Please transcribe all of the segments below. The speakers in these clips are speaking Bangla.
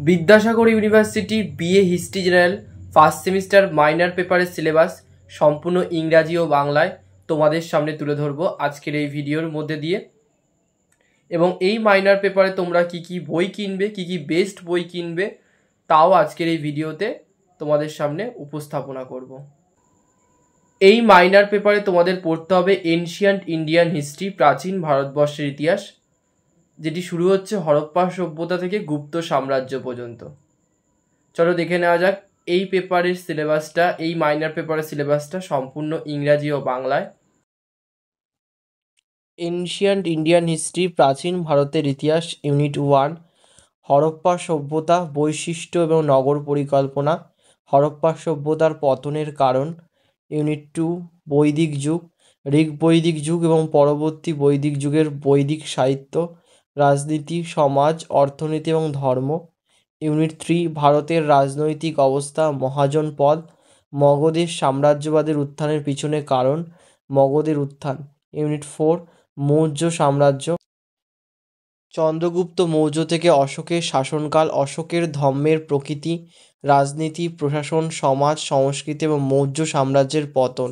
Vidyasagar university BA history general first semester minor পেপারের সিলেবাস সম্পূর্ণ ইংরাজি ও বাংলায় তোমাদের সামনে তুলে ধরবো আজকের এই ভিডিওর মধ্যে দিয়ে। এবং এই মাইনর পেপারে তোমরা কি কি বই কিনবে, কি কি বেস্ট বই কিনবে, তাও আজকের এই ভিডিওতে তোমাদের সামনে উপস্থাপনা করব। এই মাইনর পেপারে তোমাদের পড়তে হবে এনশিয়ান্ট ইন্ডিয়ান হিস্ট্রি, প্রাচীন ভারতবর্ষের ইতিহাস, যেটি শুরু হচ্ছে হরপ্পা সভ্যতা থেকে গুপ্ত সাম্রাজ্য পর্যন্ত। চলো দেখে নেওয়া যাক এই পেপারের সিলেবাসটা, এই মাইনর পেপারের সিলেবাসটা সম্পূর্ণ ইংরাজি ও বাংলায়। এনশিয়ান্ট ইন্ডিয়ান হিস্ট্রি, প্রাচীন ভারতের ইতিহাস, ইউনিট 1, হরপ্পা সভ্যতা, বৈশিষ্ট্য এবং নগর পরিকল্পনা, হরপ্পা সভ্যতার পতনের কারণ, ইউনিট 2, বৈদিক যুগ, ঋগ বৈদিক যুগ এবং পরবর্তী বৈদিক যুগের বৈদিক সাহিত্য, রাজনীতি, সমাজ, অর্থনীতি এবং ধর্ম, ইউনিট 3, ভারতের রাজনৈতিক অবস্থা, মহাজন পদ, মগধের সাম্রাজ্যবাদের উত্থানের পিছনে কারণ, মগধের উত্থান, ইউনিট 4, মৌর্য সাম্রাজ্য, চন্দ্রগুপ্ত মৌর্য থেকে অশোকের শাসনকাল, অশোকের ধর্মের প্রকৃতি, রাজনীতি, প্রশাসন, সমাজ, সংস্কৃতি এবং মৌর্য সাম্রাজ্যের পতন,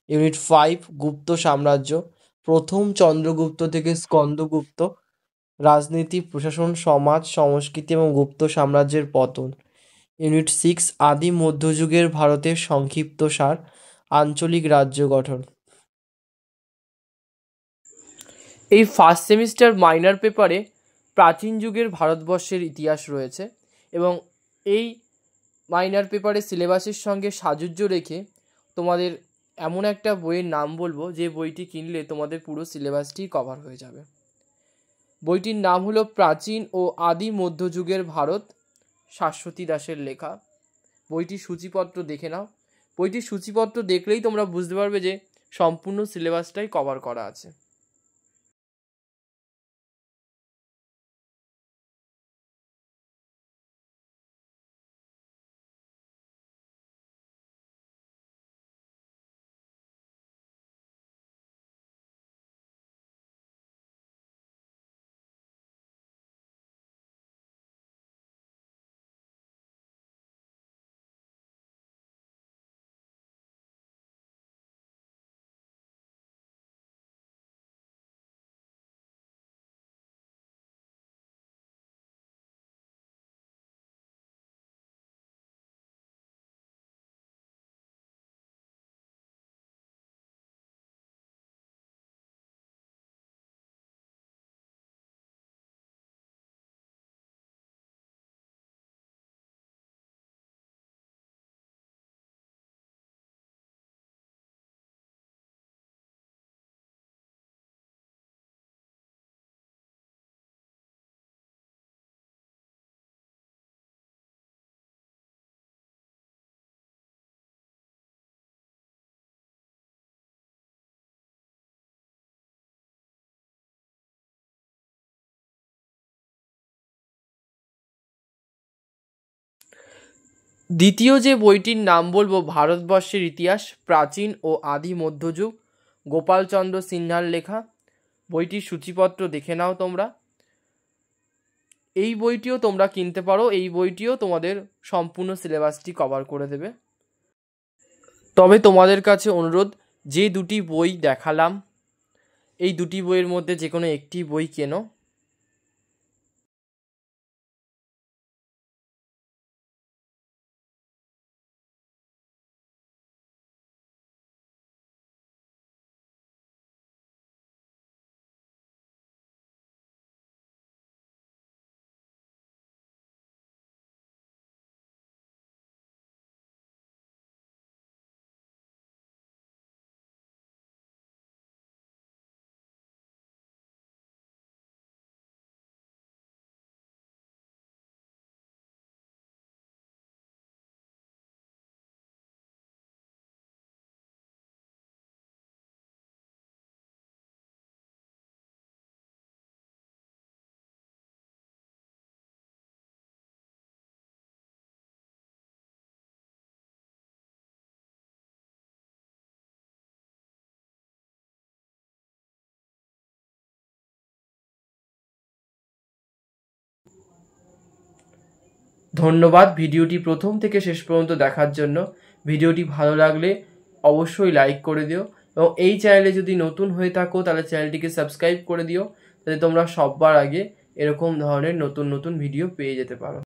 ইউনিট 5, গুপ্ত সাম্রাজ্য, প্রথম চন্দ্রগুপ্ত থেকে স্কন্দগুপ্ত, রাজনীতি, প্রশাসন, সমাজ, সংস্কৃতি এবং গুপ্ত সাম্রাজ্যের পতন, ইউনিট 6, আদি মধ্যযুগের ভারতের সংক্ষিপ্তসার, আঞ্চলিক রাজ্য গঠন। এই ফার্স্ট সেমিস্টার মাইনর পেপারে প্রাচীন যুগের ভারতবর্ষের ইতিহাস রয়েছে এবং এই মাইনর পেপারের সিলেবাসের সঙ্গে সাযুজ্য রেখে তোমাদের এমন একটা বইয়ের নাম বলবো যে বইটি কিনলে তোমাদের পুরো সিলেবাসটি কভার হয়ে যাবে। বইটির নাম হলো প্রাচীন ও আদি মধ্যযুগের ভারত, শাশ্বতী দাসের লেখা। বইটির সূচিপত্র দেখে নাও। বইটির সূচিপত্র দেখলেই তোমরা বুঝতে পারবে যে সম্পূর্ণ সিলেবাসটাই কভার করা আছে। দ্বিতীয় যে বইটির নাম বলবো ভারতবর্ষের ইতিহাস, প্রাচীন ও আদি মধ্যযুগ, গোপালচন্দ্র সিনহার লেখা। বইটির সূচিপত্র দেখে নাও তোমরা। এই বইটিও তোমরা কিনতে পারো। এই বইটিও তোমাদের সম্পূর্ণ সিলেবাসটি কভার করে দেবে। তবে তোমাদের কাছে অনুরোধ, যে দুটি বই দেখালাম এই দুটি বইয়ের মধ্যে যে কোনো একটি বই কেনো। ধন্যবাদ ভিডিওটি প্রথম থেকে শেষ পর্যন্ত দেখার জন্য। ভিডিওটি ভালো লাগলে অবশ্যই লাইক করে দিও এবং এই চ্যানেলে যদি নতুন হয়ে থাকো তাহলে চ্যানেলটিকে সাবস্ক্রাইব করে দিও, যাতে তোমরা সবার আগে এরকম ধরনের নতুন নতুন ভিডিও পেয়ে যেতে পারো।